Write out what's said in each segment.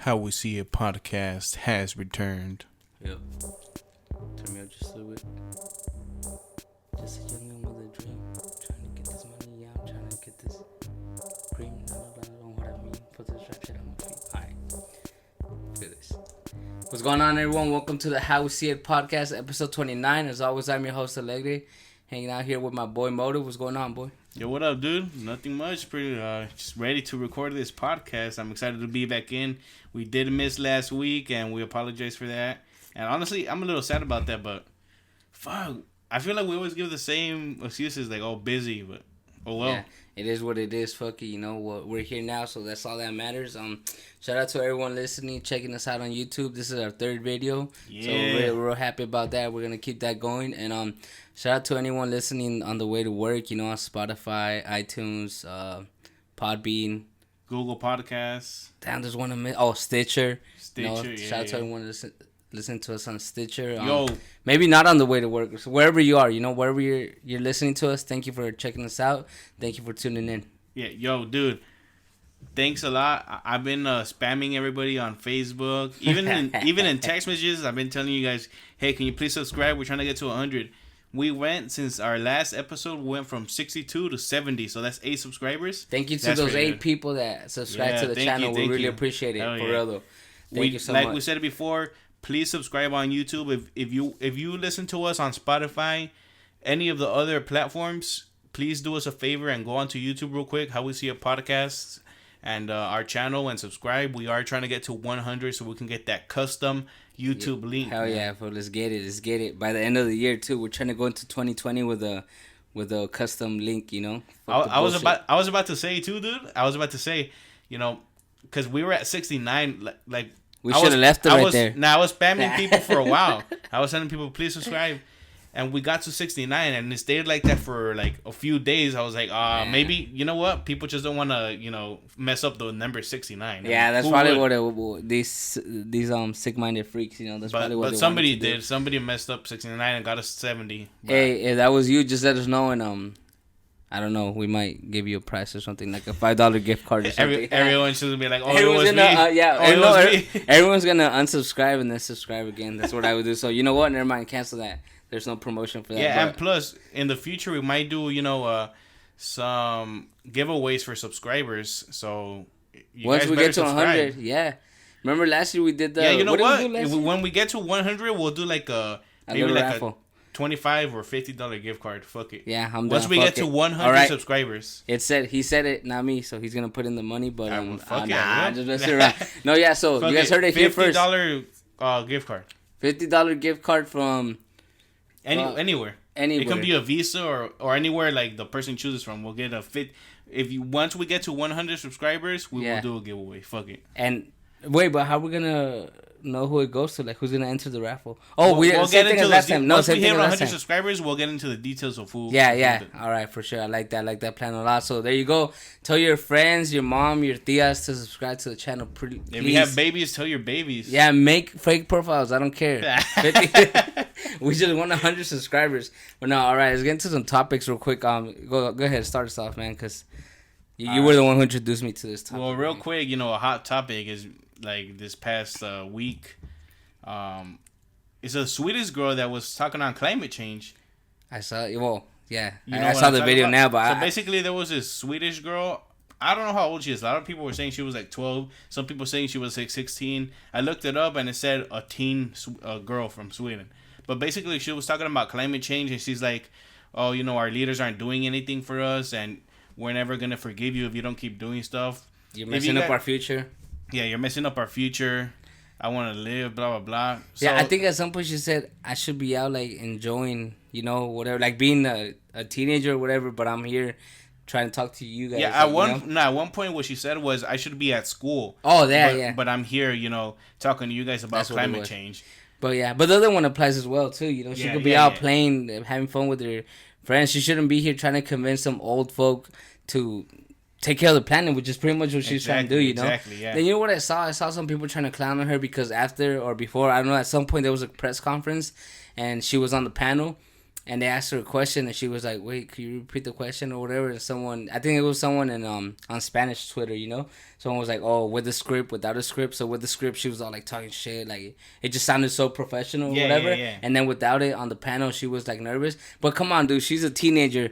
How We See It podcast has returned. Yep. Turn me up just a little bit. Just a young man with a dream. Trying to get this money out. Trying to get this cream. I don't know what I mean. Put this rap shit on my feet. Alright. Look at this. What's going on, everyone? Welcome to the How We See It podcast, episode 29. As always, I'm your host, Alegre. Hanging out here with my boy Motive. What's going on, boy? Yo, what up, dude? Nothing much. Pretty just ready to record this podcast. I'm excited to be back in. We did miss last week, and we apologize for that. And honestly, I'm a little sad about that, but fuck, I feel like we always give the same excuses, like, oh, busy, but oh well. Yeah, it is what it is. Fuck it, you know what? We're here now, so that's all that matters. Shout out to everyone listening, checking us out on YouTube. This is our third video, so we're real happy about that. We're gonna keep that going, and shout out to anyone listening on the way to work. You know, on Spotify, iTunes, Podbean, Google Podcasts. Damn, there's one to miss. Oh, Stitcher. Stitcher, Shout out to everyone listen to us on Stitcher. Yo, maybe not on the way to work. So wherever you are, you know, wherever you're listening to us, thank you for checking us out. Thank you for tuning in. Yeah, yo, dude. Thanks a lot. I've been spamming everybody on Facebook, even in text messages. I've been telling you guys, hey, can you please subscribe? We're trying to get to 100. We went, since our last episode, we went from 62 to 70, so that's 8 subscribers. Thank you to those 8 people that subscribe to the channel. We really appreciate it. For real though. Thank you so much. Like we said before, please subscribe on YouTube. If you listen to us on Spotify, any of the other platforms, please do us a favor and go onto YouTube real quick. How We See It podcast and our channel, and subscribe. We are trying to get to 100 so we can get that custom YouTube link. Hell yeah, bro. Let's get it. By the end of the year too, we're trying to go into 2020 with a custom link, you know. I was about to say too, dude. I was about to say, you know, because we were at 69, like we should have left it right there. Now, I was spamming people for a while. I was telling people, please subscribe. And we got to 69, and it stayed like that for like a few days. I was like, maybe, you know what? People just don't want to, you know, mess up the number 69. Yeah, that's probably what these sick-minded freaks, you know, that's probably what they somebody did. Do. Somebody messed up 69 and got us 70. But hey, if that was you, just let us know, and I don't know, we might give you a price or something, like a $5 gift card or something. Everyone should be like, oh, it was me. Everyone's gonna unsubscribe and then subscribe again. That's what I would do. So you know what? Never mind, cancel that. There's no promotion for that. Yeah, and plus, in the future, we might do, you know, some giveaways for subscribers. So once we get to 100, yeah. Remember last year we did the... Yeah, you know what? When we get to 100, we'll do like maybe like raffle. A $25 or $50 gift card. Fuck it. Yeah, I'm done. Once we get to 100 subscribers. He said it, not me. So he's gonna put in the money, but just mess it around. No, yeah. So you guys heard it here first. $50 gift card. $50 gift card from anywhere. It can be a Visa or anywhere like the person chooses from. We'll get once we get to 100 subscribers, we will do a giveaway. Fuck it. And wait, but how are we gonna know who it goes to? Like, who's gonna enter the raffle? Oh, we'll get into last time. No, once we hit 100 subscribers, we'll get into the details of who. Yeah. All right, for sure. I like that plan a lot. So there you go. Tell your friends, your mom, your tias to subscribe to the channel. Please. If you have babies, tell your babies. Yeah, make fake profiles. I don't care. We just want 100 subscribers. But no, all right. Let's get into some topics real quick. Go ahead, start us off, man, because you were the one who introduced me to this topic. Well, real quick, you know, a hot topic is like this past week. It's a Swedish girl that was talking on climate change. I saw it. Well, yeah. I saw the video now, but so basically there was this Swedish girl. I don't know how old she is. A lot of people were saying she was like 12. Some people saying she was like 16. I looked it up and it said a teen girl from Sweden. But basically she was talking about climate change, and she's like, oh, you know, our leaders aren't doing anything for us, and we're never going to forgive you if you don't keep doing stuff. You're messing up our future. Yeah, you're messing up our future. I want to live, blah, blah, blah. So, yeah, I think at some point she said, I should be out, like, enjoying, you know, whatever. Like, being a teenager or whatever, but I'm here trying to talk to you guys. Yeah, at one point what she said was, I should be at school. Oh, yeah. But I'm here, you know, talking to you guys about climate change. But, yeah. But the other one applies as well, too. You know, she could be out playing, having fun with her friends. She shouldn't be here trying to convince some old folk to take care of the planet, which is pretty much what she's trying to do, you know? Exactly, yeah. Then you know what I saw? I saw some people trying to clown on her because after or before, I don't know, at some point there was a press conference and she was on the panel and they asked her a question, and she was like, "Wait, could you repeat the question or whatever?" And someone, I think it was someone in on Spanish Twitter, someone was like, "Oh, with the script, without a script." So with the script, she was all like talking shit, like it just sounded so professional, or whatever. Yeah. And then without it on the panel, she was like nervous. But come on, dude, she's a teenager.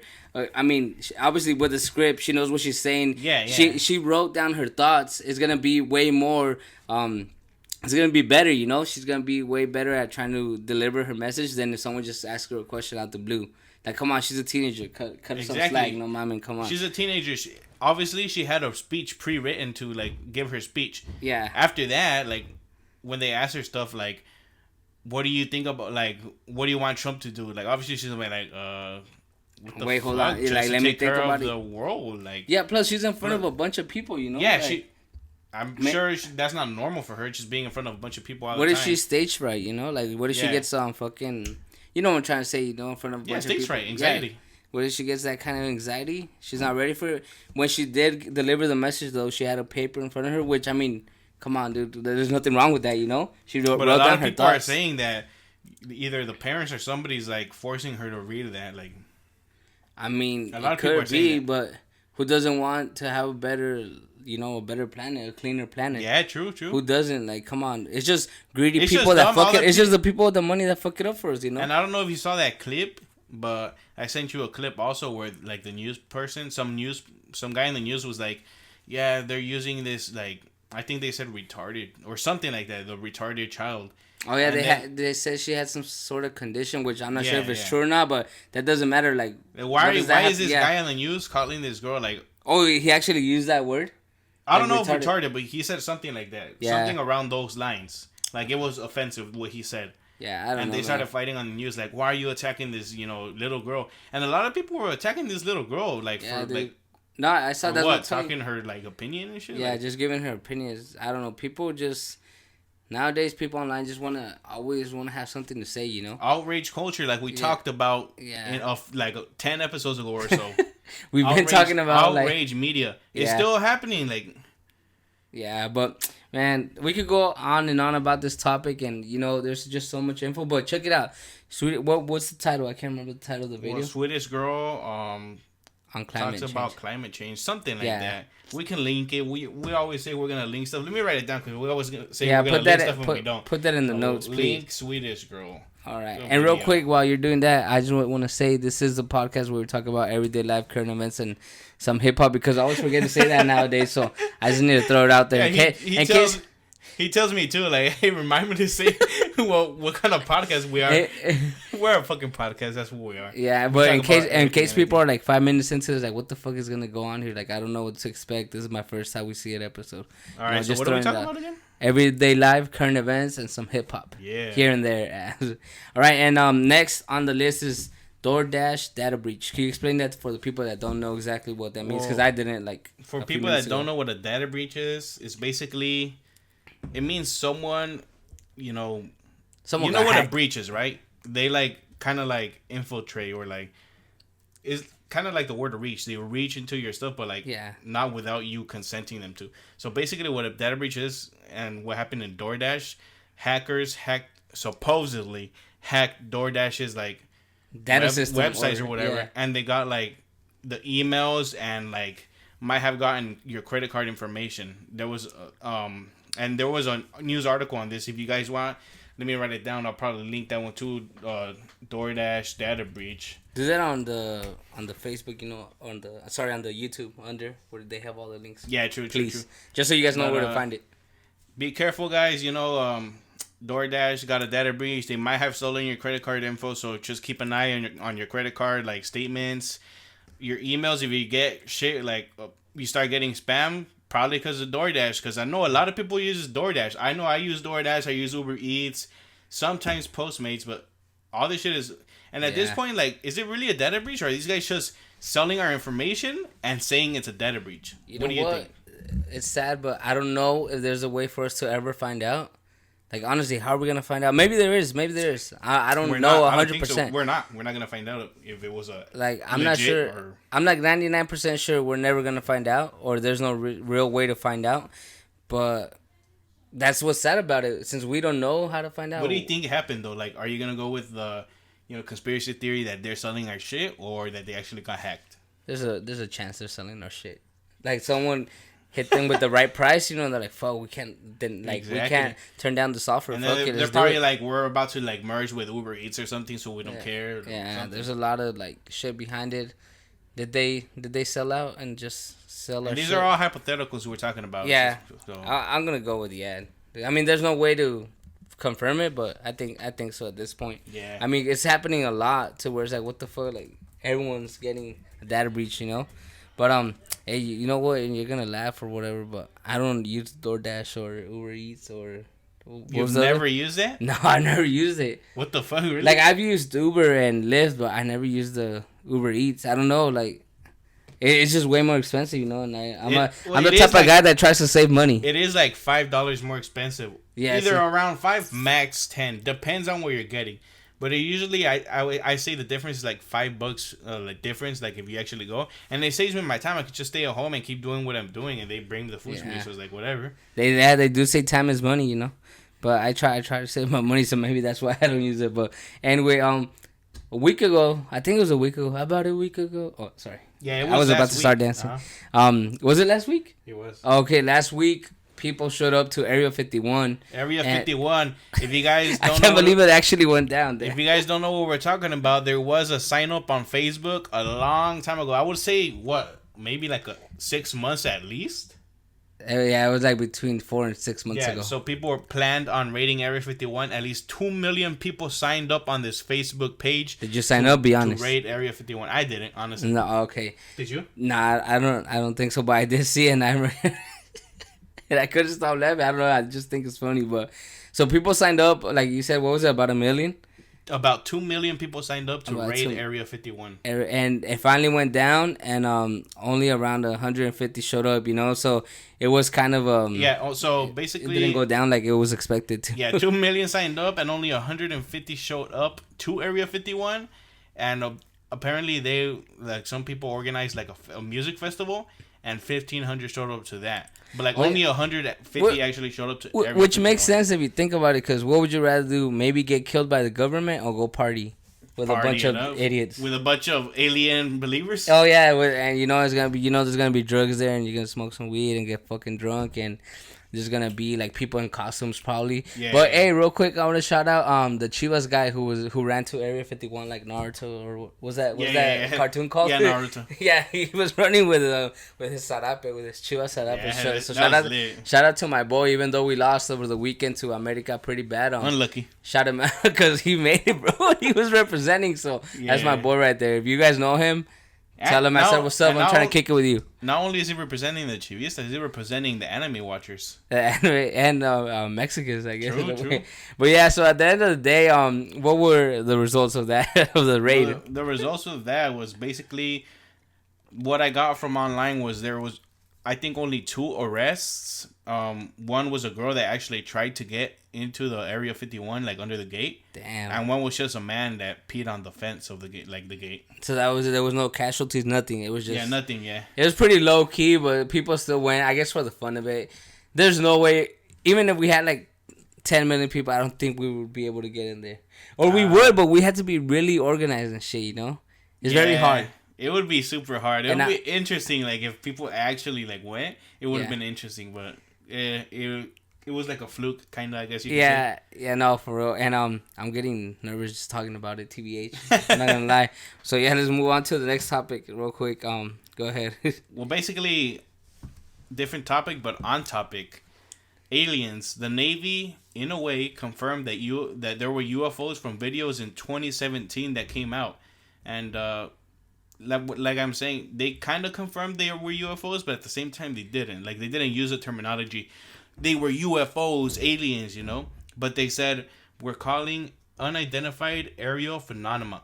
I mean, obviously with the script, she knows what she's saying. Yeah. She wrote down her thoughts. It's gonna be way more. It's gonna be better, She's gonna be way better at trying to deliver her message than if someone just asks her a question out the blue. Like, come on, she's a teenager. Cut her some slack, no, mom, come on. She's a teenager. Obviously, she had a speech pre-written to like give her speech. Yeah. After that, like when they asked her stuff like, "What do you think about like what do you want Trump to do?" Like, obviously, she's like, what the wait, fuck? hold on. Just like, let me think about the world, like. Yeah. Plus, she's in front of a bunch of people, Yeah, like, I'm sure that's not normal for her, just being in front of a bunch of people all the what time. if she stage fright, Like, what if she gets fucking... You know what I'm trying to say, in front of a bunch of people. stage fright, anxiety. Yeah. What if she gets that kind of anxiety? She's not ready for it. When she did deliver the message, though, she had a paper in front of her, which, I mean, come on, dude. There's nothing wrong with that, She wrote but a lot down of her people thoughts. are saying that either the parents or somebody's, like, forcing her to read that, like... I mean, a lot it of people are could saying be, that. but who doesn't want to have a better... a better planet, a cleaner planet. Yeah, true. Who doesn't? Like, come on. It's just greedy It's people just that dumb. fuck it. It's just the people with the money that fuck it up for us, And I don't know if you saw that clip, but I sent you a clip also where, like, the news person, some guy in the news was like, yeah, they're using this, like, I think they said retarded or something like that, the retarded child. Oh, yeah, And they said she had some sort of condition, which I'm not sure if it's Yeah. true or not, but that doesn't matter. Like, Why is this guy on the news calling this girl, like... Oh, he actually used that word? I don't know if retarded, but he said something like that. Yeah. Something around those lines. Like, it was offensive, what he said. Yeah, I don't know. And they started fighting on the news, like, why are you attacking this, little girl? And a lot of people were attacking this little girl, like, Yeah, for, dude. like... No, I saw that. What, talking her, like, opinion and shit? Yeah, like, just giving her opinions. I don't know. People just... Nowadays, people online just always want to have something to say, outrage culture, like we talked about Yeah. like 10 episodes ago or so. We've been talking about, outrage media. It's Yeah. still happening, like... Yeah, but man, we could go on and on about this topic, and there's just so much info. But check it out, Sweet. What's the title? I can't remember the title of the video. Well, Swedish girl On climate talks change. about climate change, something like Yeah. that. We can link it. We always say we're gonna link stuff. Let me write it down because we always say Yeah, we're gonna put link that stuff when we don't. put that in the notes, please. Link Swedish girl. All right, Good and real video. quick, while you're doing that, I just want to say this is the podcast where we talk about everyday life, current events, and some hip hop, because I always forget to say that nowadays. So I just need to throw it out there. Yeah, he tells me too, like, hey, remind me to say what kind of podcast we are. We're a fucking podcast. That's what we are. Yeah, We but talk in about case everything. people are like 5 minutes into this, like, what the fuck is gonna go on here? Like, I don't know what to expect. This is my first time we see an episode. All right, so just what are we throwing talking that- about again? Everyday life, current events, and some hip hop. Yeah. Here and there. All right, and next on the list is DoorDash data breach. Can you explain that for the people that don't know exactly what that means? Because Well, I didn't, like. For people that don't know what a data breach is, it's basically, it means someone, Someone you know got what hacked. a breach is, right? They like kind of like infiltrate or like, it's kind of like the word reach. They reach into your stuff, but like Yeah. not without you consenting them to. So basically, what a data breach is, and what happened in DoorDash, hackers supposedly hacked DoorDash's like Data system. websites or whatever, Yeah. and they got like the emails and like might have gotten your credit card information. There was and there was a news article on this. If you guys want, let me write it down. I'll probably link that one to DoorDash data breach. Do that on the Facebook, on the YouTube under where they have all the links. Yeah, true. Please, just so you guys know But, where to find it. Be careful, guys. DoorDash got a data breach. They might have stolen your credit card info, so just keep an eye on your credit card, like statements, your emails. If you get shit like you start getting spam, probably because of DoorDash. Because I know a lot of people use DoorDash. I know I use DoorDash. I use Uber Eats, sometimes Postmates, but all this shit is. And at this point, like, is it really a data breach, or are these guys just selling our information and saying it's a data breach? What do you think? It's sad, but I don't know if there's a way for us to ever find out. Like, honestly, how are we gonna find out? Maybe there is. I don't know 100%. We're not gonna find out if it was a Like, I'm not sure. or- I'm like 99% sure we're never gonna find out, or there's no real way to find out. But that's what's sad about it, since we don't know how to find out. What do you think happened though? Like, are you gonna go with the conspiracy theory that they're selling our shit or that they actually got hacked. There's a chance they're selling our shit. Like someone hit them with the right price, they're like, fuck, we can't we can't turn down the software. And they're probably like, we're about to like merge with Uber Eats or something, so we don't care. There's a lot of like shit behind it. Did they sell out and just sell our these shit? are all hypotheticals we're talking about. Yeah, so. I'm gonna go with yeah. I mean, there's no way to confirm it, but I think so at this point. Yeah. I mean, it's happening a lot to where it's like, what the fuck, like everyone's getting a data breach, But hey, you know what? And you're gonna laugh or whatever, but I don't use DoorDash or Uber Eats or. You've never used it? No, I never used it. What the fuck? Really? Like I've used Uber and Lyft, but I never used the Uber Eats. I don't know, like. It's just way more expensive, And I'm the type of guy that tries to save money. It is like $5 more expensive. Yeah, either around 5, max 10. Depends on what you're getting. But it usually, I say the difference is like $5, like difference. Like if you actually go, and it saves me my time. I could just stay at home and keep doing what I'm doing, and they bring the food to me. So it's like whatever. They do say time is money, But I try to save my money, so maybe that's why I don't use it. But anyway, a week ago, I think it was a week ago. About a week ago. Oh, sorry. Yeah, I was about to start dancing. Was it last week? It was. Okay, last week people showed up to Area 51. Area 51. If you guys don't I can't believe it actually went down there. If you guys don't know what we're talking about, there was a sign up on Facebook a long time ago. I would say maybe like 6 months at least. Yeah, it was like between 4 and 6 months ago. So people were planned on raiding Area 51. At least 2 million people signed up on this Facebook page. Did you sign up? Be honest. To raid Area 51. I didn't, honestly. No, okay. Did you? Nah, I don't think so. But I did see it, and and I couldn't stop laughing. I don't know. I just think it's funny. But so people signed up, like you said. What was it? About 1 million? About 2 million people signed up to raid Area 51. And it finally went down, and only around 150 showed up, So it was kind of so basically it didn't go down like it was expected to. Yeah, 2 million signed up, and only 150 showed up to Area 51, and apparently some people organized like a music festival, and 1,500 showed up to that. But like only 150 actually showed up to Area 51. Which makes sense if you think about it, because what would you rather do? Maybe get killed by the government or go party with a bunch of idiots? With a bunch of alien believers? Oh yeah, and it's gonna be there's gonna be drugs there, and you're gonna smoke some weed and get fucking drunk, and there's gonna be like people in costumes probably. Yeah, but hey, real quick, I want to shout out the Chivas guy who ran to Area 51 like Naruto, or was that cartoon called? Yeah, Naruto. Yeah, he was running with his sarape, with his Chivas sarape. Yeah, so shout out to my boy, even though we lost over the weekend to America pretty bad. Unlucky. Shout him out because he made it, bro. He was representing, so that's my boy right there. If you guys know him, tell him I said what's up. I'm trying to kick it with you. Not only is he representing the Chivistas, he's representing the anime watchers. And Mexicans, I guess. True. But yeah, so at the end of the day, what were the results of that, of the raid? Well, the results of that was basically what I got from online was there was, I think, only 2 arrests. One was a girl that actually tried to get into the Area 51, like under the gate. Damn. And one was just a man that peed on the fence of the gate, like the gate. So there was no casualties, nothing. It was just nothing. Yeah. It was pretty low key, but people still went. I guess for the fun of it. There's no way, even if we had like 10 million people, I don't think we would be able to get in there. Or we would, but we had to be really organized and shit. It's very hard. It would be super hard. It would be interesting, like if people actually like went. It would have been interesting, but it was like a fluke, kind of. I guess you could say. Yeah, no, for real. And I'm getting nervous just talking about it. TBH, I'm not gonna lie. So yeah, let's move on to the next topic real quick. Go ahead. Well, basically, different topic, but on topic. Aliens. The Navy, in a way, confirmed that there were UFOs from videos in 2017 that came out, and like I'm saying, they kind of confirmed they were UFOs, but at the same time they didn't. Like they didn't use the terminology. They were UFOs, aliens, But they said we're calling unidentified aerial phenomena.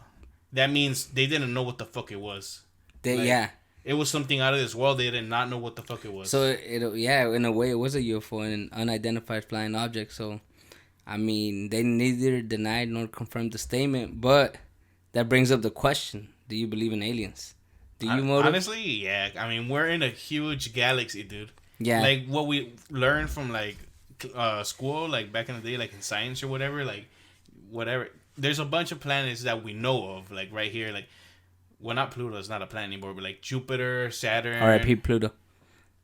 That means they didn't know what the fuck it was. It was something out of this world. They did not know what the fuck it was. So in a way, it was a UFO, an unidentified flying object. So, I mean, they neither denied nor confirmed the statement. But that brings up the question: do you believe in aliens? Do you, Motive? Honestly, yeah. I mean, we're in a huge galaxy, dude. Yeah. Like what we learned from like school, like back in the day, like in science or whatever, like whatever. there's a bunch of planets that we know of, like right here, like, well, not Pluto, it's not a planet anymore, but like Jupiter, Saturn. R.I.P. Pluto.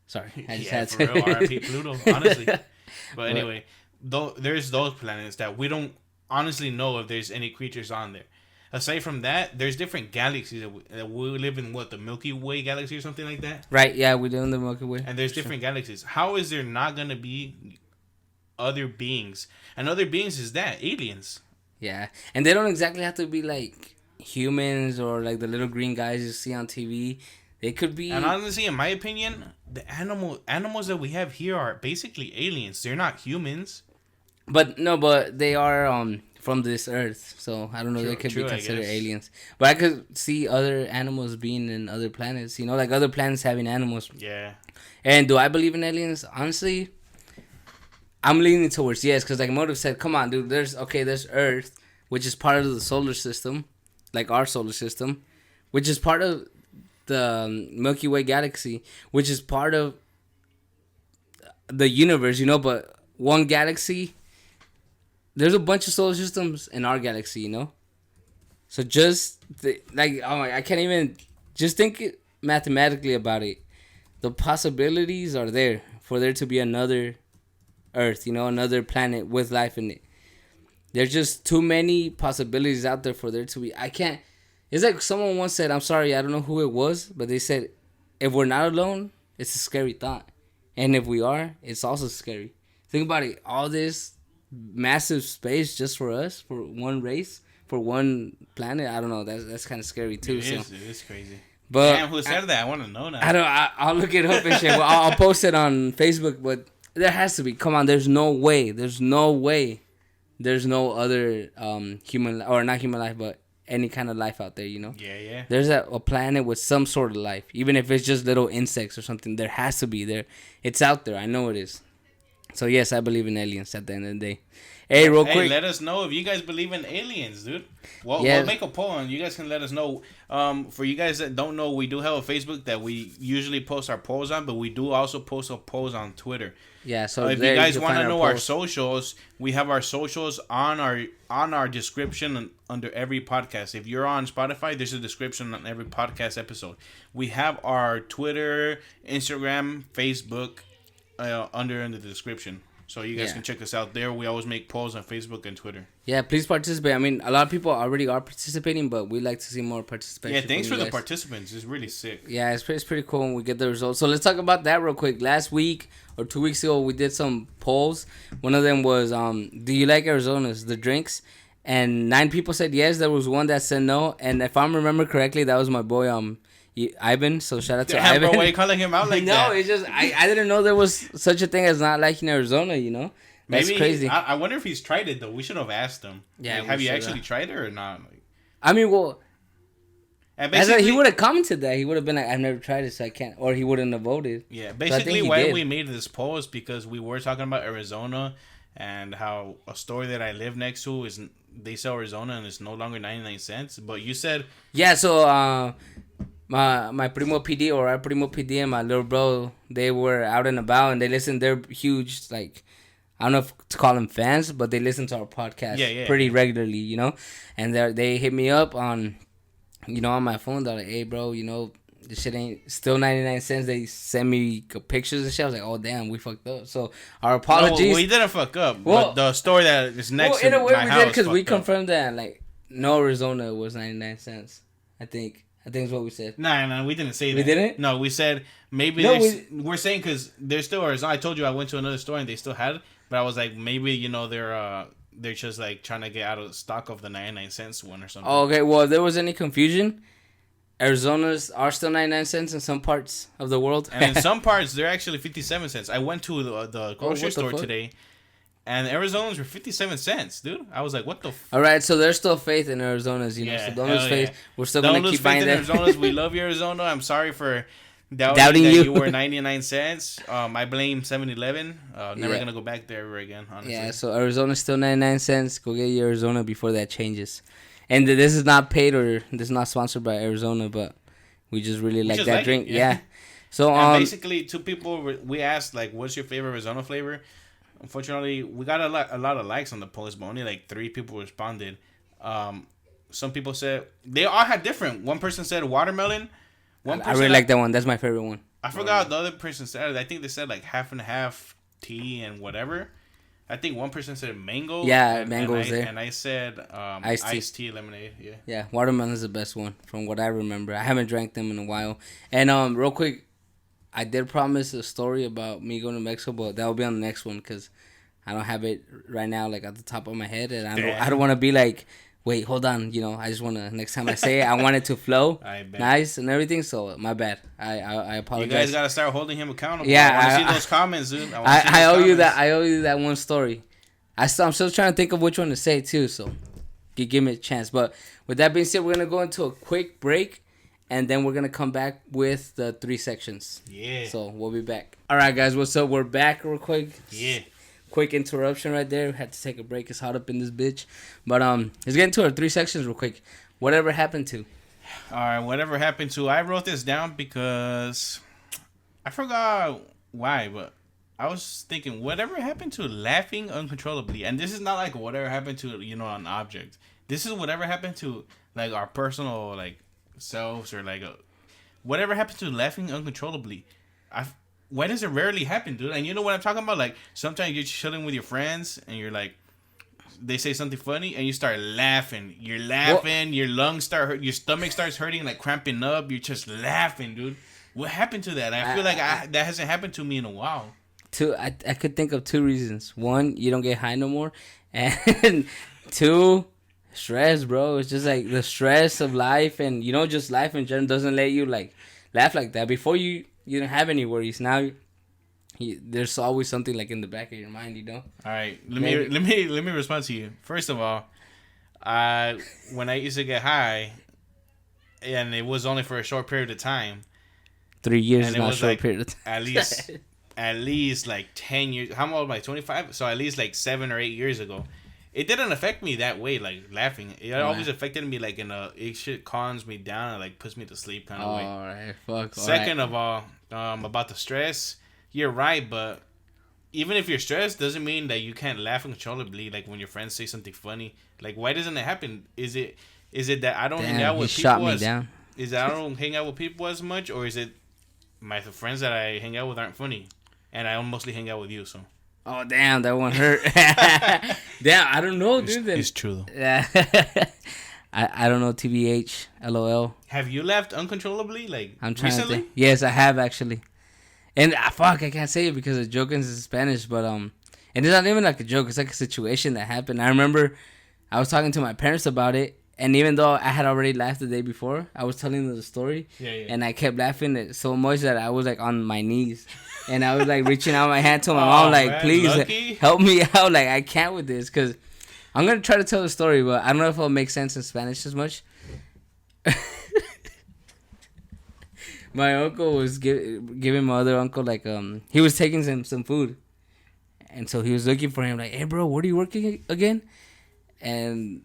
Sorry, I just had for to. real, R.I.P. Pluto, honestly. But anyway, there's those planets that we don't honestly know if there's any creatures on there. Aside from that, there's different galaxies that we live in, what, the Milky Way galaxy or something like that? Right, yeah, we live in the Milky Way. And there's different galaxies. How is there not going to be other beings? And other beings is that? Aliens. Yeah, and they don't exactly have to be like humans or like the little green guys you see on TV. They could be... And honestly, in my opinion, the animals that we have here are basically aliens. They're not humans. But they are from this earth, so I don't know. They could be considered aliens. But I could see other animals being in other planets. You know, like other planets having animals. Yeah. And do I believe in aliens? Honestly, I'm leaning towards yes, because like Motive said, come on, dude. There's Earth, which is part of the solar system, like our solar system, which is part of the Milky Way galaxy, which is part of the universe. You know, but one galaxy. There's a bunch of solar systems in our galaxy, you know? So I can't even... Just think mathematically about it. The possibilities are there for there to be another Earth, you know? Another planet with life in it. There's just too many possibilities out there for there to be... I can't... It's like someone once said, I'm sorry, I don't know who it was, but they said, if we're not alone, it's a scary thought. And if we are, it's also scary. Think about it. All this... massive space just for us, for one race, for one planet. I don't know. That's kind of scary too. It is crazy. But damn, who said that? I want to know now. I'll look it up and shit. Well, I'll post it on Facebook. But there has to be. Come on, there's no way. There's no other human or not human life, but any kind of life out there. You know. Yeah. There's a planet with some sort of life, even if it's just little insects or something. There has to be there. It's out there. I know it is. So, yes, I believe in aliens at the end of the day. Hey, real quick. Let us know if you guys believe in aliens, dude. We'll make a poll and you guys can let us know. For you guys that don't know, we do have a Facebook that we usually post our polls on, but we do also post a polls on Twitter. Yeah, so if you guys want to know our socials, we have our socials on our description and under every podcast. If you're on Spotify, there's a description on every podcast episode. We have our Twitter, Instagram, Facebook, under in the description, so you guys can check us out there. We always make polls on Facebook and Twitter. Yeah, please participate. I mean, a lot of people already are participating, but we like to see more participation. Yeah, thanks for the participants. It's really sick. Yeah, it's pretty cool when we get the results. So let's talk about that real quick. Last week or 2 weeks ago, we did some polls. One of them was, do you like Arizona's, the drinks? And 9 people said yes. There was one that said no. And if I remember correctly, that was my boy, Ivan, so shout out to Ivan. Bro, why are you calling him out like that? No, it's just I didn't know there was such a thing as not liking Arizona, you know? That's crazy. I wonder if he's tried it, though. We should have asked him. Yeah, have you actually tried it or not? I mean, well, he would have commented that. He would have been like, I've never tried it, so I can't. Or he wouldn't have voted. Yeah, basically why we made this poll is because we were talking about Arizona and how a store that I live next to is, they sell Arizona and it's no longer 99 cents. But you said... Yeah, so... My primo PD or our primo PD and my little bro, they were out and about and they listened. They're huge, like, I don't know if to call them fans, but they listen to our podcast pretty regularly, you know. And they hit me up on, you know, on my phone. They're like, hey, bro, you know, this shit ain't still 99 cents. They send me pictures and shit. I was like, oh, damn, we fucked up. So our apologies. No, we didn't fuck up. Well, but the store that is next to my house. Well, in a way we did because we confirmed that, like, no Arizona was 99 cents, I think is what we said. No, we didn't say that. We didn't? No, we said maybe we're saying because there's still Arizona. I told you I went to another store and they still had it, but I was like, maybe, you know, they're just like trying to get out of stock of the 99 cents one or something. Oh, okay, well, if there was any confusion, Arizona's are still 99 cents in some parts of the world. And in some parts, they're actually 57 cents. I went to the grocery store today. And Arizona's were 57 cents, dude. I was like, what the All right, so there's still faith in Arizona's, you know. So don't lose faith. We're still going to keep buying them. Arizona's. We love you, Arizona. I'm sorry for doubting that you were 99 cents. I blame 7-Eleven. Never going to go back there ever again, honestly. Yeah, so Arizona's still 99 cents. Go get your Arizona before that changes. And this is not paid or this is not sponsored by Arizona, but we just really like that drink. Yeah. So basically, 2 people, we asked, like, what's your favorite Arizona flavor? Unfortunately, we got a lot of likes on the post, but only like 3 people responded. Some people said they all had different. One person said watermelon. I really like that one. That's my favorite one. I forgot what the other person said. I think they said like half and half tea and whatever. I think one person said mango. Yeah, mango was there. And I said iced tea lemonade. Yeah. Yeah, watermelon is the best one from what I remember. I haven't drank them in a while. And real quick, I did promise a story about me going to Mexico, but that will be on the next one because I don't have it right now, like at the top of my head, and I don't want to be like, wait, hold on, I just want to, next time I say it, I want it to flow nice and everything, so my bad. I apologize. You guys got to start holding him accountable. Yeah, I want to see those comments, dude. I owe you that. I owe you that one story. I'm still trying to think of which one to say, too, so give me a chance. But with that being said, we're going to go into a quick break, and then we're going to come back with the 3 sections. Yeah. So we'll be back. All right, guys, what's up? We're back real quick. Yeah. Quick interruption right there. We had to take a break. It's hot up in this bitch. But let's get into our 3 sections real quick. Whatever happened to? All right, whatever happened to? I wrote this down because I forgot why, but I was thinking whatever happened to laughing uncontrollably. And this is not like whatever happened to, an object. This is whatever happened to like our personal like selves or like whatever happened to laughing uncontrollably. Why does it rarely happen, dude? And you know what I'm talking about? Like, sometimes you're chilling with your friends, and you're like, they say something funny, and you start laughing. You're laughing, your lungs start hurt, your stomach starts hurting, like cramping up. You're just laughing, dude. What happened to that? I feel like that hasn't happened to me in a while. I could think of 2 reasons. 1, you don't get high no more. And 2, stress, bro. It's just like the stress of life, and just life in general doesn't let you like laugh like that. Before you don't have any worries. Now there's always something like in the back of your mind, All right, let me respond to you. First of all, when I used to get high, and it was only for a short period of time. 3 years is not a short period of time. At least like 10 years. How old am I? 25. So at least like 7 or 8 years ago. It didn't affect me that way, like laughing. It always affected me like it shit calms me down and like puts me to sleep kind of way. All right, fuck. Second of all, about the stress, you're right, but even if you're stressed, doesn't mean that you can't laugh uncontrollably. Like when your friends say something funny, like why doesn't it happen? Is it that I don't hang out with people? Is that I don't hang out with people as much, or is it the friends that I hang out with aren't funny, and I mostly hang out with you? So. Oh, damn, that one hurt. Damn, I don't know, dude. It's true, though. Yeah. I don't know, TBH, LOL. Have you laughed uncontrollably, like, I'm trying recently? To think. Yes, I have, actually. And, I can't say it because the joke is in Spanish, but, and it's not even like a joke. It's like a situation that happened. I remember I was talking to my parents about it, and even though I had already laughed the day before, I was telling them the story, and I kept laughing so much that I was, like, on my knees. And I was, like, reaching out my hand to my mom, like, man, please help me out. Like, I can't with this. Because I'm going to try to tell the story, but I don't know if it'll make sense in Spanish as much. My uncle was giving my other uncle, like, he was taking some food. And so he was looking for him, like, hey, bro, where are you working again? And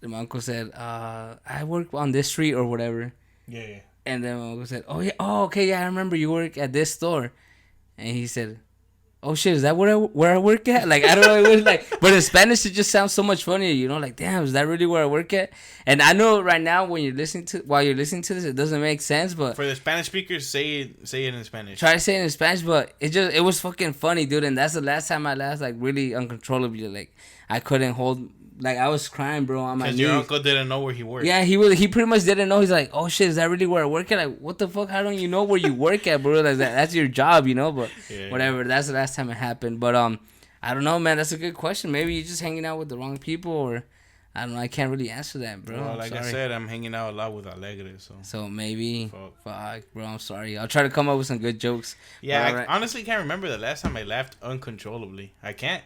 my uncle said, I work on this street or whatever. Yeah. And then my uncle said, okay, I remember you work at this store. And he said, oh shit, is that where I work at? Like, I don't know, it was like, but in Spanish it just sounds so much funnier, like, damn, is that really where I work at? And I know right now while you're listening to this, it doesn't make sense, but for the Spanish speakers, say it in Spanish. Try to say it in Spanish, but it was fucking funny, dude. And that's the last time I laughed, like, really uncontrollably. Like, I couldn't hold. Like, I was crying, bro, on my knees. Because your uncle didn't know where he worked. Yeah, he pretty much didn't know. He's like, oh, shit, is that really where I work at? Like, what the fuck? How don't you know where you work at, bro? Like, that's your job, But whatever. That's the last time it happened. But I don't know, man. That's a good question. Maybe you're just hanging out with the wrong people, or I don't know. I can't really answer that, bro. Well, like I said, I'm hanging out a lot with Alegre, So maybe. Fuck, bro. I'm sorry. I'll try to come up with some good jokes. Yeah, I honestly can't remember the last time I laughed uncontrollably. I can't.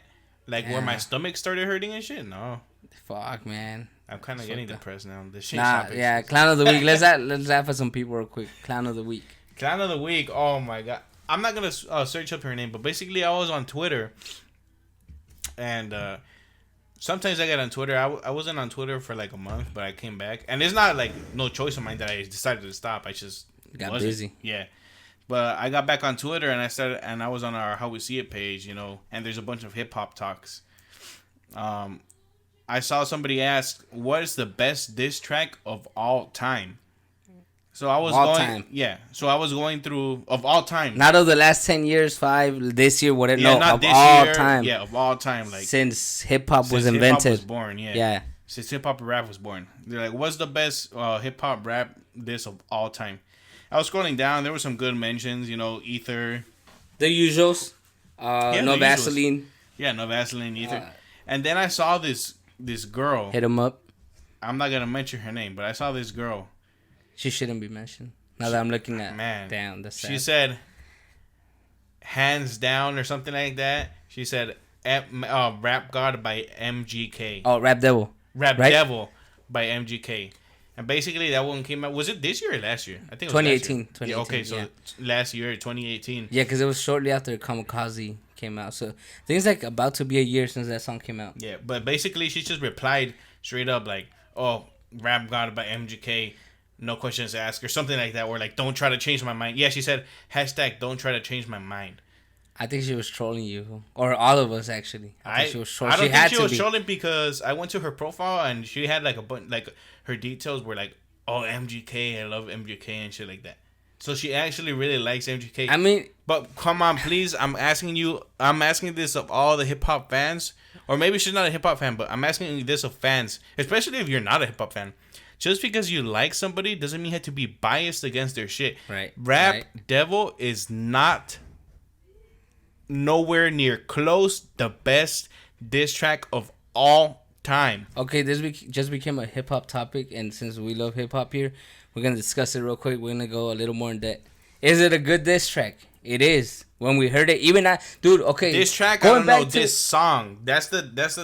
Like, where my stomach started hurting and shit? No. Fuck, man. I'm kind of getting depressed now. This shit. Yeah, clown of the week. Let's laugh at some people real quick. Clown of the week. Clown of the week. Oh my god. I'm not gonna search up her name, but basically I was on Twitter, and sometimes I get on Twitter. I wasn't on Twitter for like a month, but I came back, and it's not like no choice of mine that I decided to stop. I just got busy. Yeah. But I got back on Twitter and I was on our How We See It page, and there's a bunch of hip hop talks. I saw somebody ask, "What is the best diss track of all time?" So I was So I was going through of all time, not of the last 10 years, 5 this year, whatever. Yeah, no, not of this all year. time. Yeah, of all time, like since hip hop was hip-hop invented. was born. Yeah. Since hip hop and rap was born, they're like, "What's the best hip hop rap diss of all time?" I was scrolling down. There were some good mentions. You know, Ether. The usuals. No the Vaseline. Usuals. Yeah, no Vaseline, Ether. And then I saw this girl. Hit him up. I'm not gonna mention her name, but I saw this girl. She shouldn't be mentioned. Now that I'm looking at, man, damn, that's sad. She said, "Hands down" or something like that. She said, "Rap God" by MGK. Oh, Rap Devil. Rap Devil by MGK. And basically that one came out. Was it this year or last year? I think it was 2018. Last year. Yeah, okay, so last year, 2018. Yeah, because it was shortly after Kamikaze came out. So I think it's like about to be a year since that song came out. Yeah, but basically she just replied straight up like, "Oh, Rap God by MGK. No questions asked," or something like that. Or like, "Don't try to change my mind." Yeah, she said, hashtag don't try to change my mind. I think she was trolling you. Or all of us, actually. I think she was trolling. I don't think she was trolling because I went to her profile and she had like a bunch, like her details were like, "Oh, MGK, I love MGK," and shit like that. So she actually really likes MGK. I mean, but come on, please. I'm asking this of all the hip hop fans. Or maybe she's not a hip hop fan, but I'm asking this of fans. Especially if you're not a hip hop fan. Just because you like somebody doesn't mean you have to be biased against their shit. Right. Rap Devil is not nowhere near close the best diss track of all time. Okay, this just became a hip hop topic, and since we love hip hop here, we're gonna discuss it real quick. We're gonna go a little more in depth. Is it a good diss track? It is. When we heard it, even dude. Okay, diss track. I don't know. This song. That's the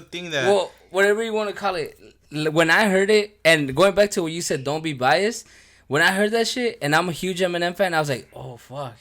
thing that. Well, whatever you want to call it. When I heard it, and going back to what you said, don't be biased. When I heard that shit, and I'm a huge Eminem fan, I was like, oh fuck,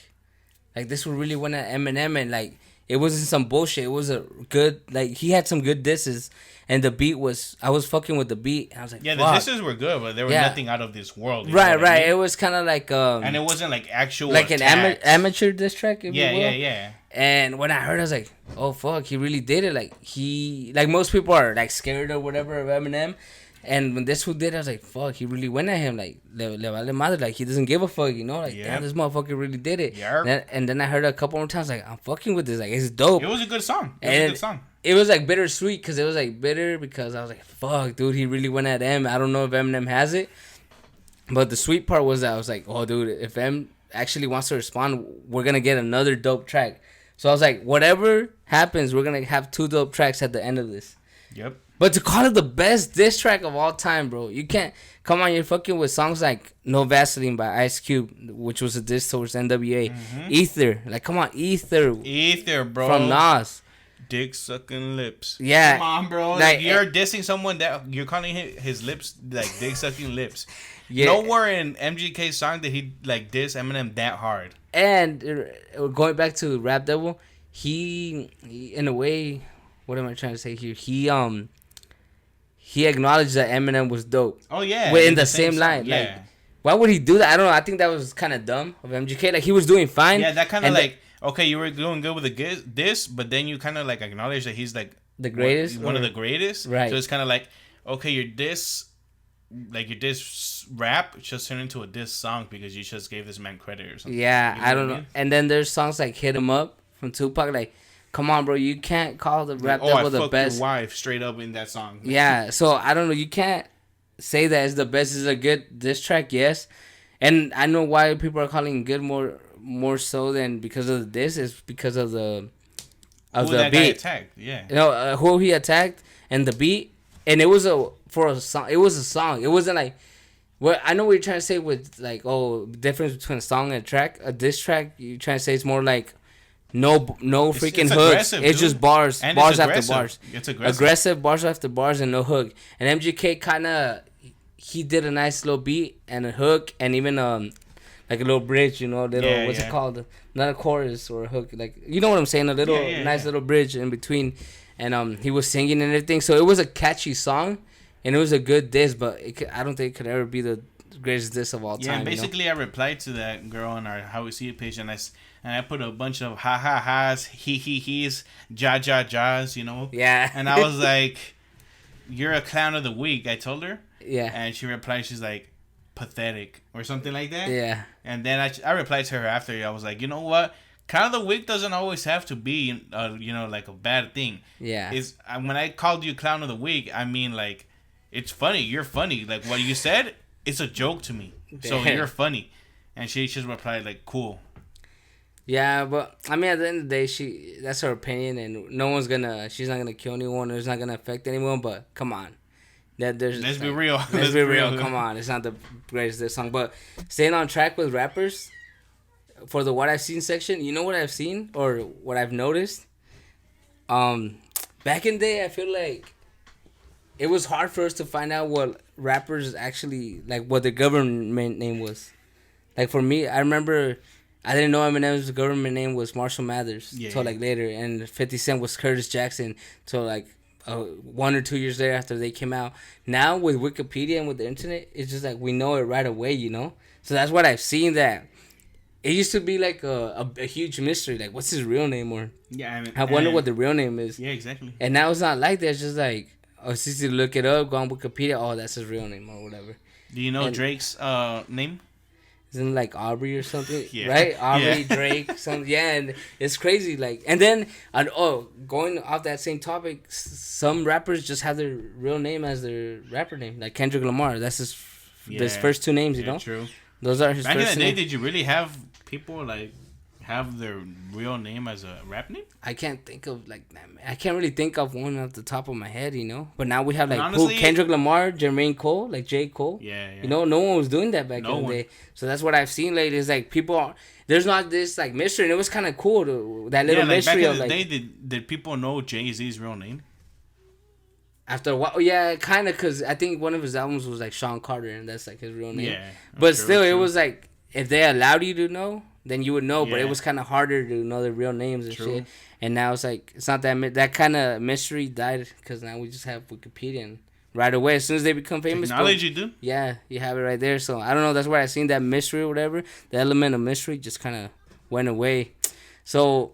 like this would really win at Eminem, and like it wasn't some bullshit. It was a good, like he had some good disses, and the beat was, I was fucking with the beat, and I was like, yeah, fuck. The disses were good, but there was nothing out of this world. Right. I mean? It was kind of like and it wasn't like actual, like attacks. An amateur diss track. Yeah. And when I heard it, I was like, oh fuck, he really did it. Like most people are like scared or whatever of Eminem. And when this fool did it, I was like, fuck, he really went at him. Like, le vale madre. Like, he doesn't give a fuck, you know? Like, damn, this motherfucker really did it. Yep. And then I heard it a couple more times, like, I'm fucking with this. Like, it's dope. It was a good song. It was like bittersweet because it was like bitter because I was like, fuck, dude, he really went at M. I don't know if Eminem has it. But the sweet part was that I was like, oh, dude, if M actually wants to respond, we're going to get another dope track. So I was like, whatever happens, we're going to have 2 dope tracks at the end of this. Yep. But to call it the best diss track of all time, bro, you can't. Come on, you're fucking with songs like No Vaseline by Ice Cube, which was a diss towards NWA. Mm-hmm. Ether. Like, come on, Ether. Ether, bro. From Nas. Dick sucking lips. Yeah. Come on, bro. Like, you're dissing someone that you're calling his lips like dick sucking lips. Yeah. Nowhere in MGK's song did he like diss Eminem that hard. And going back to Rap Devil, he in a way, what am I trying to say here? He acknowledged that Eminem was dope. Oh yeah. In the same line. Yeah. Like, why would he do that? I don't know. I think that was kind of dumb of MGK. Like, he was doing fine. Yeah, that kind of like, okay, you were doing good with the diss, but then you kind of like acknowledge that he's like the greatest, one of the greatest. Right. So it's kind of like, okay, your diss rap just turned into a diss song because you just gave this man credit or something. Yeah, I don't know. And then there's songs like "Hit 'Em Up" from Tupac. Like, come on, bro, you can't call the Rap Devil the best. Your wife straight up in that song. Yeah, so I don't know. You can't say that it's the best. It's a good diss track, yes. And I know why people are calling it good more so than because of the diss. Is because of the beat. Guy attacked, yeah. You know who he attacked and the beat, and it was a song. It was a song. It wasn't like. Well, I know what you're trying to say with like, oh, difference between a song and a track. A diss track, you're trying to say it's more like no freaking hooks. It's just bars, and bars after bars. It's aggressive. Aggressive bars after bars and no hook. And MGK kind of, he did a nice little beat and a hook and even like a little bridge, you know, what's it called? Not a chorus or a hook, like, you know what I'm saying? A little nice little bridge in between. And he was singing and everything, so it was a catchy song. And it was a good diss, but I don't think it could ever be the greatest diss of all time. Yeah, basically, I replied to that girl on our How We See It page, and I put a bunch of ha ha ha's, he he's, ja ja ja's, you know. Yeah. And I was like, you're a clown of the week. I told her. Yeah. And she replied, she's like, pathetic or something like that. Yeah. And then I replied to her after. I was like, you know what? Clown of the week doesn't always have to be, like a bad thing. Yeah. Is when I called you clown of the week, I mean like, it's funny. You're funny. Like what you said, it's a joke to me. So you're funny. And she just replied like, cool. Yeah, but I mean, at the end of the day, that's her opinion, and she's not gonna kill anyone, or it's not gonna affect anyone. But come on, let's be real. Let's be real. Come on, it's not the greatest this song. But staying on track with rappers, for the what I've seen section, you know what I've seen or what I've noticed. Back in the day, I feel like it was hard for us to find out what rappers actually like, what their government name was. Like for me, I remember. I didn't know Eminem's government name was Marshall Mathers till like later, and 50 Cent was Curtis Jackson till like 1 or 2 years later after they came out. Now with Wikipedia and with the internet, it's just like we know it right away, you know. So that's what I've seen. That it used to be like a huge mystery, like what's his real name, or I wonder what the real name is. Yeah, exactly. And now it's not like that. It's just like it's easy to look it up, go on Wikipedia. Oh, that's his real name or whatever. Do you know Drake's name? Isn't it like Aubrey or something? Yeah. Right? Aubrey, Drake, something. Yeah, and it's crazy. Like, and then, going off that same topic, some rappers just have their real name as their rapper name. Like Kendrick Lamar. That's his first two names, you know? True. Those are his Back first in the day, name. did you really have people, like, have their real name as a rap name? I can't think of, like, I can't really think of one off the top of my head, you know? But now we have, like, honestly, Kendrick Lamar, Jermaine Cole, like J. Cole. Yeah. You know, no one was doing that back in the day. So that's what I've seen lately is, like, there's not this, like, mystery. And it was kind of cool, that little mystery back of, in the like... day, did people know Jay-Z's real name? After a while, yeah, kind of, because I think one of his albums was, like, Sean Carter, and that's, like, his real name. Yeah. But still, it was, like, if they allowed you to know, then you would know. But it was kind of harder to know their real names and shit. And now it's, like, it's not that kind of mystery died, because now we just have Wikipedia, and right away, as soon as they become famous... Technology, dude. Yeah, you have it right there. So, I don't know, that's where I seen that mystery or whatever. The element of mystery just kind of went away. So,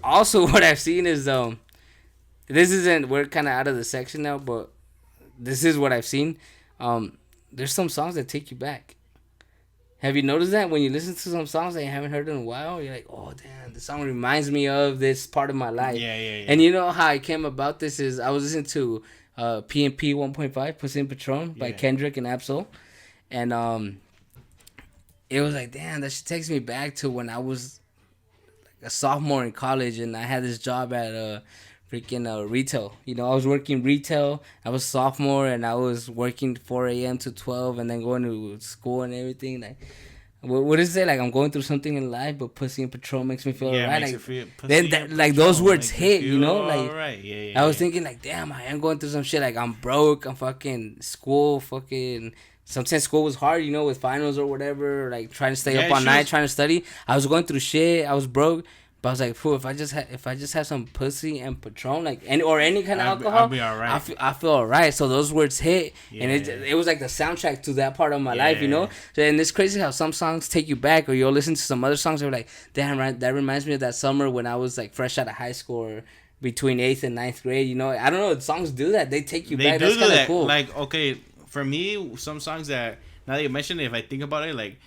also what I've seen is, we're kind of out of the section now, but this is what I've seen. There's some songs that take you back. Have you noticed that when you listen to some songs that you haven't heard in a while, you're like, oh, damn, this song reminds me of this part of my life. Yeah. And you know how I came about this is I was listening to P&P 1.5, Pussy and Patron by Kendrick and Absol. And it was like, damn, that shit takes me back to when I was like a sophomore in college and I had this job at freaking retail. You know, I was working retail. I was sophomore and I was working 4 a.m. to 12 and then going to school and everything. Like, what is it? Like, I'm going through something in life, but Pussy and Patrol makes me feel alright. Like those words hit, you know? Like, right. I was thinking, like, damn, I am going through some shit. Like, I'm broke. I'm fucking school. Sometimes school was hard, you know, with finals or whatever. Like, trying to stay up all night, trying to study. I was going through shit. I was broke. But I was like, if I just have some pussy and Patron, like any kind of alcohol, I'll be alright. I feel alright. So those words hit, and it was like the soundtrack to that part of my life, you know. So, and it's crazy how some songs take you back, or you'll listen to some other songs and you're like, damn, right, that reminds me of that summer when I was like fresh out of high school or between 8th and 9th grade. You know, I don't know. Songs do that. They take you back. That's kind of cool. Like, okay, for me, some songs that now that you mention it, if I think about it, like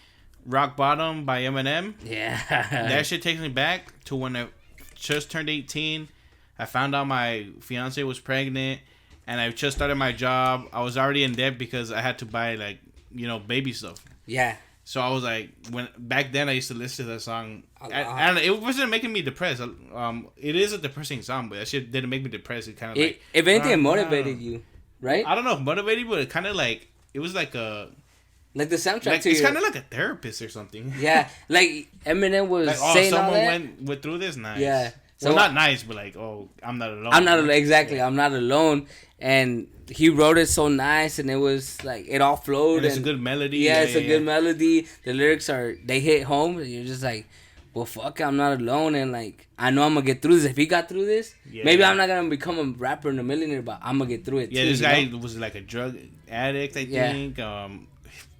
Rock Bottom by Eminem. Yeah. That shit takes me back to when I just turned 18. I found out my fiance was pregnant, and I just started my job. I was already in debt because I had to buy, like, you know, baby stuff. Yeah. So I was like, back then I used to listen to that song, and it wasn't making me depressed. It is a depressing song, but that shit didn't make me depressed. It kind of like, if anything, it motivated you, right? I don't know if motivated, but it kind of like, it was like a. Like the soundtrack like, to it's kind of like a therapist or something. Yeah, like Eminem was like, saying all that. Someone went through this. Nice. Yeah. So not nice, but like, oh, I'm not alone. I'm not alone. And he wrote it so nice, and it was like it all flowed. And it's a good melody. Yeah, it's a good melody. The lyrics they hit home. And you're just like, well, fuck, I'm not alone, and like I know I'm gonna get through this. If he got through this, maybe I'm not gonna become a rapper and a millionaire, but I'm gonna get through it. Yeah, too, this guy was like a drug addict, I think.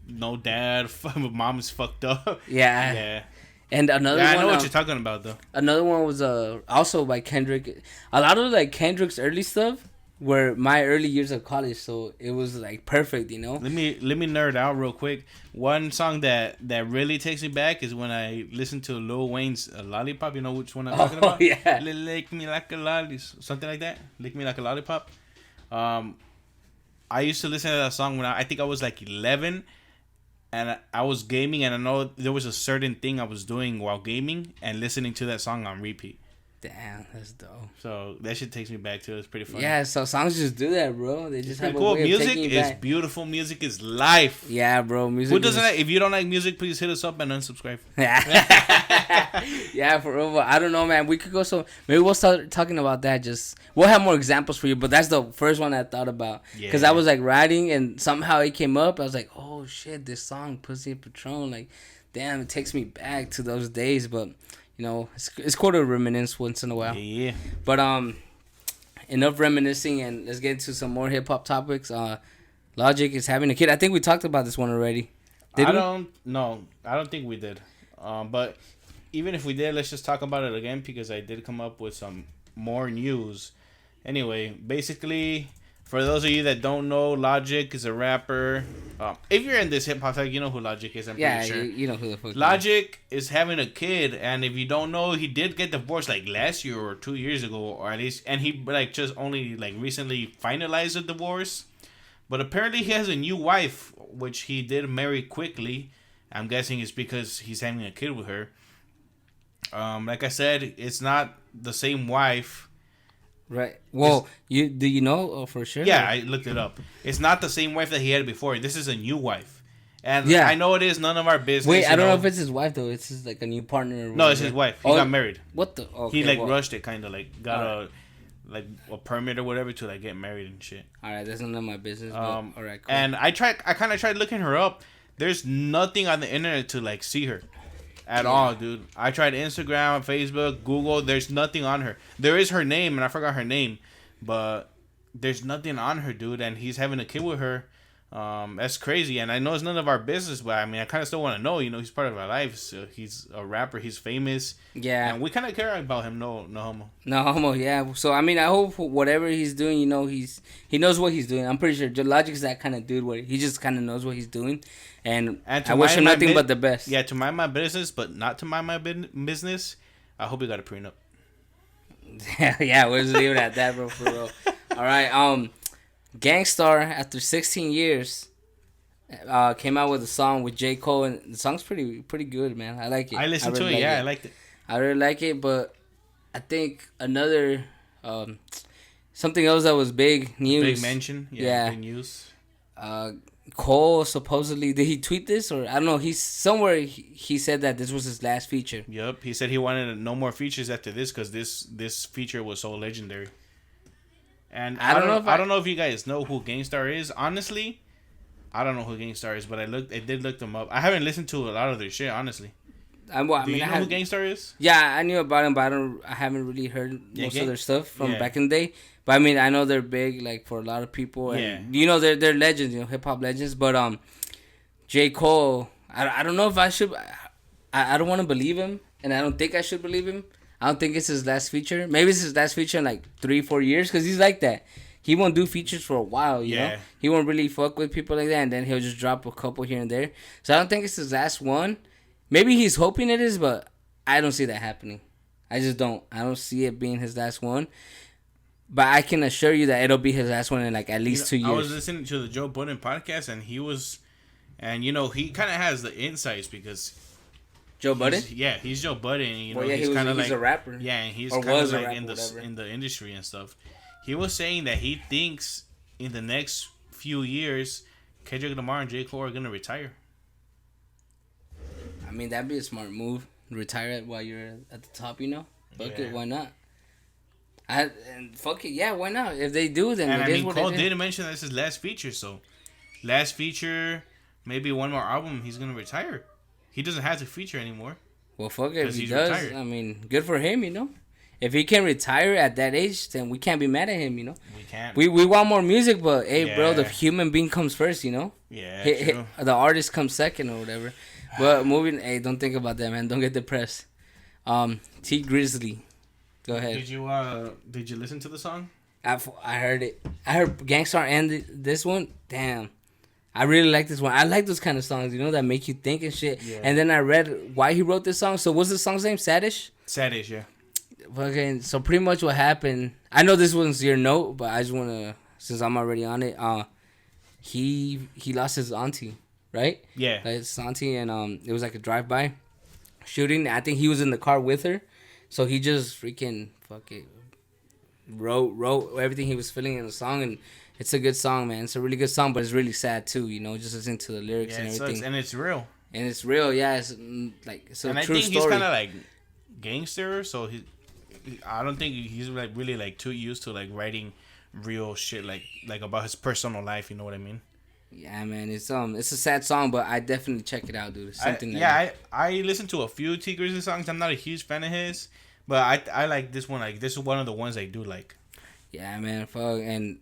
No dad, mom's fucked up. Yeah. And another one. I know what you're talking about though. Another one was also by Kendrick. A lot of like Kendrick's early stuff, were my early years of college, so it was like perfect, you know. Let me nerd out real quick. One song that really takes me back is when I listen to Lil Wayne's Lollipop. You know which one I'm talking about? Yeah. Lick me like a lollipop, something like that. Lick me like a lollipop. I used to listen to that song when I think I was like 11, and I was gaming, and I know there was a certain thing I was doing while gaming and listening to that song on repeat. Damn, that's dope. So that shit takes me back to it. It's pretty funny. Yeah, so songs just do that, bro. They just have a cool. way of Music taking you is back. beautiful. Music is life. Yeah, bro. Music. Who doesn't like? If you don't like music, please hit us up and unsubscribe. Yeah, for real. I don't know, man. We could go maybe we'll start talking about that. We'll have more examples for you, but that's the first one I thought about. Because I was like writing and somehow it came up. I was like, oh shit, this song, Pussy and Patron. Like, damn, it takes me back to those days. But you know, it's cool to reminisce once in a while. Yeah. But enough reminiscing, and let's get into some more hip hop topics. Logic is having a kid. I think we talked about this one already. I don't think we did. But even if we did, let's just talk about it again because I did come up with some more news. Anyway, basically, for those of you that don't know, Logic is a rapper. If you're in this hip hop tag, you know who Logic is. I'm pretty sure. You know who the fuck. Logic is having a kid, and if you don't know, he did get divorced like last year or 2 years ago, or at least, and he like just only like recently finalized the divorce. But apparently, he has a new wife, which he did marry quickly. I'm guessing it's because he's having a kid with her. Like I said, it's not the same wife. Right. Well, do you know for sure? Yeah, I looked it up. It's not the same wife that he had before. This is a new wife. And I know it is none of our business. Wait, I don't know if it's his wife though. It's just like a new partner. No, it's his wife. He got married. What the? Okay, he rushed it, kind of like got a permit or whatever to like get married and shit. All right, that's none of my business. But, all right, cool. And I kind of tried looking her up. There's nothing on the internet to like see her. At all, dude. I tried Instagram, Facebook, Google. There's nothing on her. There is her name, and I forgot her name. But there's nothing on her, dude. And he's having a kid with her. That's crazy. And I know it's none of our business, but I mean, I kind of still want to know. You know, he's part of our lives. So he's a rapper. He's famous. Yeah. And we kind of care about him. No homo. No homo, yeah. So, I mean, I hope whatever he's doing, you know, he knows what he's doing. I'm pretty sure Logic is that kind of dude where he just kind of knows what he's doing. And I wish him nothing but the best. Yeah, to mind my business, but not to mind my business. I hope he got a prenup. Yeah, we'll just leave it at that, bro, for real. All right, Gangstar, after 16 years, came out with a song with J. Cole, and the song's pretty good, man. I like it. I listened to it, I liked it. I really like it, but I think another, something else that was big news. Big mention, yeah. Big news. Cole supposedly, did he tweet this or I don't know? He's somewhere. He said that this was his last feature. Yep, he said he wanted no more features after this because this feature was so legendary. And I don't know if you guys know who Gangstar is. Honestly, I don't know who Gangstar is, but I did look them up. I haven't listened to a lot of their shit, honestly. Do you know who Gangstar is? Yeah, I knew about him, but I haven't really heard most of their stuff from back in the day. But I mean, I know they're big, like for a lot of people, and you know they're legends, you know, hip hop legends. But J. Cole, I don't know if I should. I don't want to believe him, and I don't think I should believe him. I don't think it's his last feature. Maybe it's his last feature in like 3-4 years, because he's like that. He won't do features for a while, you know. He won't really fuck with people like that, and then he'll just drop a couple here and there. So I don't think it's his last one. Maybe he's hoping it is, but I don't see that happening. I just don't. I don't see it being his last one. But I can assure you that it'll be his last one in like at least 2 years. I was listening to the Joe Budden podcast, and he kind of has the insights because Joe Budden. He's Joe Budden. You know, he's kind of like, he's a rapper. Yeah, and he's kind of like in the industry and stuff. He was saying that he thinks in the next few years, Kendrick Lamar and J. Cole are gonna retire. I mean, that'd be a smart move. Retire it while you're at the top, you know. Fuck it, why not? And fuck it, yeah, why not? If they do, then it is what Cole it is. did mention that's his last feature, so last feature, maybe one more album, he's gonna retire. He doesn't have to feature anymore. Well, fuck it, if he does, retired. I mean, good for him, you know. If he can retire at that age, then we can't be mad at him, you know. We can't. We want more music, but hey, bro, the human being comes first, you know. Yeah, true. The artist comes second or whatever. But moving, hey, don't think about that, man. Don't get depressed. Tee Grizzly, go ahead. Did you listen to the song? I heard it. I heard Gangstar and this one. Damn. I really like this one. I like those kind of songs, you know, that make you think and shit. Yeah. And then I read why he wrote this song. So what's the song's name? Sadish? Sadish, yeah. Fucking. So pretty much what happened. I know this wasn't your note, but I just want to, since I'm already on it. He lost his auntie, right? Yeah. His auntie, and it was like a drive-by shooting. I think he was in the car with her, so he just freaking wrote everything he was feeling in the song, and it's a good song, man. It's a really good song, but it's really sad too, you know, just listening to the lyrics and everything. Sucks, and it's real. And it's real, yeah. It's like it's a and true story. I think he's kind of like gangster, so I don't think he's like really like too used to like writing real shit like about his personal life. You know what I mean? Yeah, man. It's a sad song, but I definitely check it out, dude. It's something. I listened to a few Tee Grizzly songs. I'm not a huge fan of his, but I like this one. Like this is one of the ones I do like. Yeah, man. Fuck, and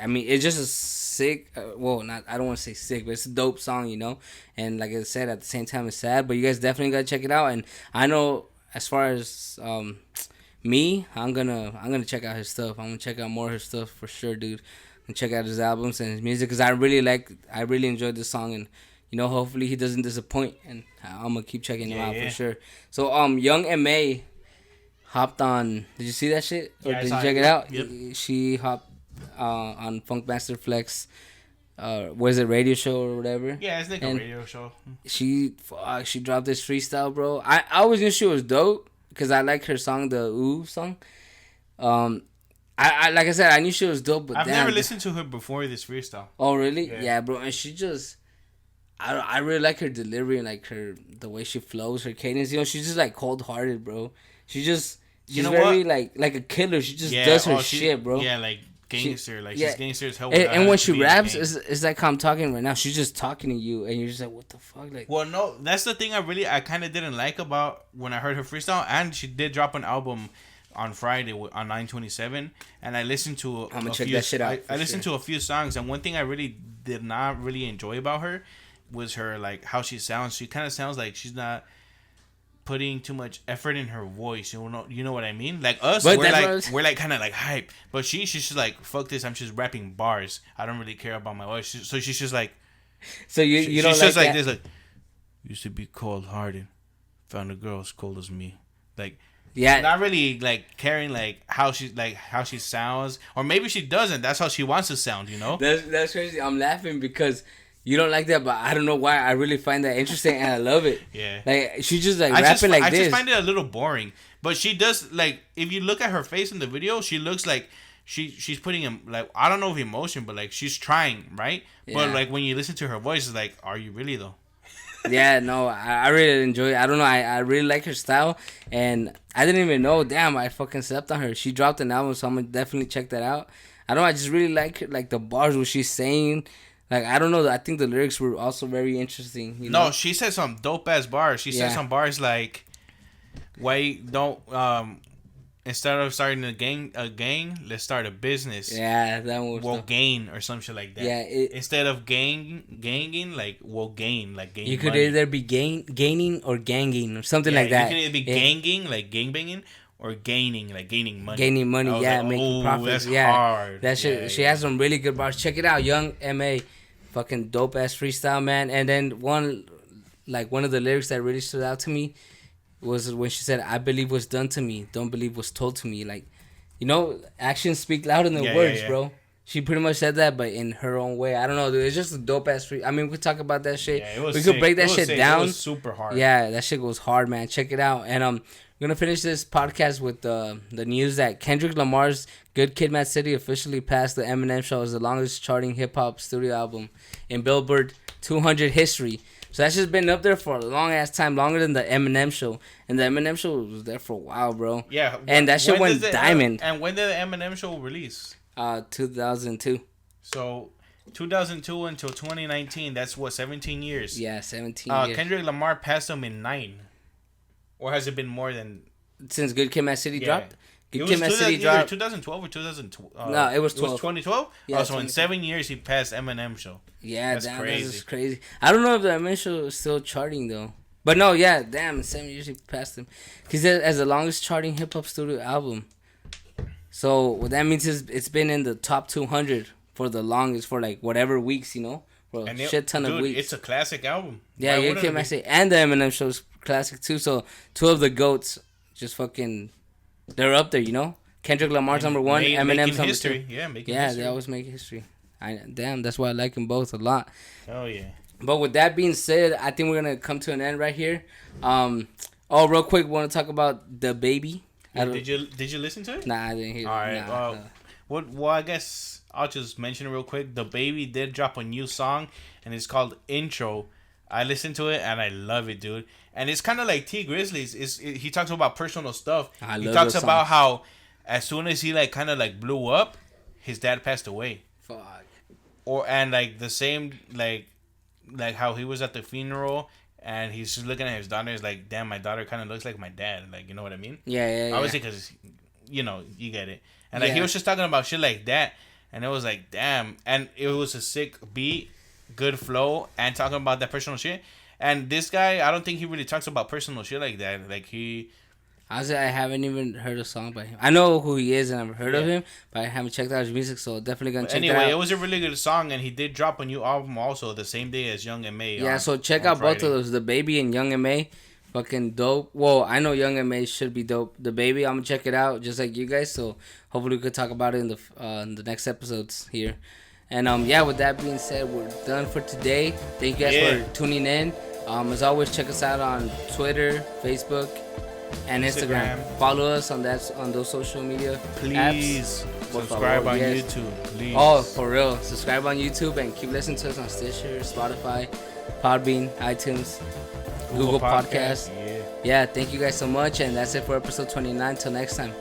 I mean it's just a sick. I don't want to say sick, but it's a dope song, you know. And like I said, at the same time, it's sad. But you guys definitely gotta check it out. And I know as far as me, I'm gonna check out his stuff. I'm gonna check out more of his stuff for sure, dude. And check out his albums and his music because I really enjoyed this song, and you know, hopefully he doesn't disappoint, and I'm gonna keep checking him out for sure. So Young M.A. hopped on. Did you see that shit? Or did you check it out? Yep. She hopped on Funkmaster Flex. Was it radio show or whatever? Yeah, it's like a radio show. She dropped this freestyle, bro. I always knew she was dope because I like her song, the Ooh song. I like I said, I knew she was dope, but I've never listened to her before this freestyle. Oh really? Yeah, bro. And she just, I really like her delivery and like the way she flows, her cadence. You know, she's just like cold hearted, bro. She's very like a killer. She just does her shit, bro. Yeah, like gangster. She's gangster as hell. And when she raps, it's like how I'm talking right now. She's just talking to you, and you're just like, what the fuck? Like, well, no, that's the thing I kind of didn't like about when I heard her freestyle. And she did drop an album on Friday on 9/27, and I listened to I'm gonna check that shit out. I listened to a few songs, and one thing I really did not really enjoy about her was her like how she sounds. She kind of sounds like she's not putting too much effort in her voice. You know what I mean? Like us, we're like kind of like hype, but she's just like, fuck this. I'm just rapping bars. I don't really care about my voice. So she's just like, so you don't she's just like that? this, like, used to be cold hearted, found a girl as cold as me, like. Yeah, not really like caring like how she sounds, or maybe she doesn't. That's how she wants to sound, you know. That's crazy. I'm laughing because you don't like that, but I don't know why. I really find that interesting and I love it. Yeah, like she just like rapping like this. I just find it a little boring, but she does like if you look at her face in the video, she looks like she's putting him like I don't know if emotion, but like she's trying, right? Yeah. But like when you listen to her voice, it's like, are you really though? Yeah, no, I really enjoy it. I don't know, I really like her style, and I didn't even know. Damn, I fucking slept on her. She dropped an album, so I'm gonna definitely check that out. I don't know, I just really like her, like the bars what she's saying. Like I don't know, I think the lyrics were also very interesting. You know? No, she said some dope ass bars. She said some bars like, "Why don't instead of starting a gang, let's start a business." Yeah, that was. We'll gain or some shit like that. Yeah, instead of ganging, like we'll gain, like gain. You could money. either be gaining or ganging or something like that. You can either be ganging, like gangbanging, or gaining, like gaining money. Gaining money, yeah, like, making profits. That's hard. That shit. Yeah, she has some really good bars. Check it out, Young M.A. Fucking dope ass freestyle, man. And then one of the lyrics that really stood out to me was when she said, "I believe what's done to me, don't believe what's told to me." Like, you know, actions speak louder than words, bro. She pretty much said that, but in her own way. I don't know, dude. It's just a dope ass free. I mean, we could talk about that shit. Yeah, it was we could break that shit down. It was super hard. Yeah, that shit goes hard, man. Check it out. And we're gonna finish this podcast with the news that Kendrick Lamar's "Good Kid, Mad City" officially passed the Eminem Show as the longest charting hip hop studio album in Billboard 200 history. So that's just been up there for a long ass time, longer than the Eminem Show. And the Eminem Show was there for a while, bro. Yeah. And that shit went diamond. And when did the Eminem Show release? 2002. So 2002 until 2019, that's what, 17 years? Yeah, 17 years. Kendrick Lamar passed him in 9. Or has it been more than... Since Good Kid, Mad City dropped? Good Kid, Mad City dropped 2012 or 2012? No, it was 12. It was 2012? Yeah, so in 7 years, he passed Eminem Show. Yeah, that's crazy. That's crazy. I don't know if the Eminem Show is still charting, though. But no, yeah, damn, in 7 years he passed him. He said as the longest charting hip-hop studio album. So what that means is it's been in the top 200 for the longest, for like whatever weeks, you know, for a shit ton of weeks. It's a classic album. Yeah, you can say, and the Eminem show's classic too. So two of the goats just fucking, they're up there, you know. Kendrick Lamar's number one, Eminem's number history. 2. Yeah, making history. history. They always make history. Damn, that's why I like them both a lot. Oh yeah. But with that being said, I think we're gonna come to an end right here. Real quick, we want to talk about DaBaby. Yeah, did you listen to it? Nah, I didn't hear it. All right. Well, I guess I'll just mention it real quick. DaBaby did drop a new song, and it's called Intro. I listened to it and I love it, dude. And it's kind of like Tee Grizzly's. He talks about personal stuff. He talks about how as soon as he like kind of like blew up, his dad passed away. Fuck. And like the same like how he was at the funeral and he's just looking at his daughter. He's like, damn, my daughter kind of looks like my dad. Like, you know what I mean? Yeah. Obviously, because you know, you get it. And like he was just talking about shit like that, and it was like, damn. And it was a sick beat, good flow, and talking about that personal shit. And this guy, I don't think he really talks about personal shit like that. Like I haven't even heard a song by him. I know who he is and I've heard of him, but I haven't checked out his music, so definitely gonna check that out. Anyway, it was a really good song, and he did drop a new album also the same day as Young M.A. Yeah, so check out both of those, DaBaby and Young M.A. Fucking dope. Well, I know Young M.A. should be dope. DaBaby, I'm gonna check it out just like you guys, so hopefully we could talk about it in the next episodes here. And with that being said, we're done for today. Thank you guys for tuning in. As always, check us out on Twitter, Facebook, and Instagram. Follow us on those social media Please apps. Subscribe on YouTube. Please. Oh, for real. Subscribe on YouTube and keep listening to us on Stitcher, Spotify, Podbean, iTunes, Google Podcasts. Yeah, thank you guys so much. And that's it for episode 29. Till next time.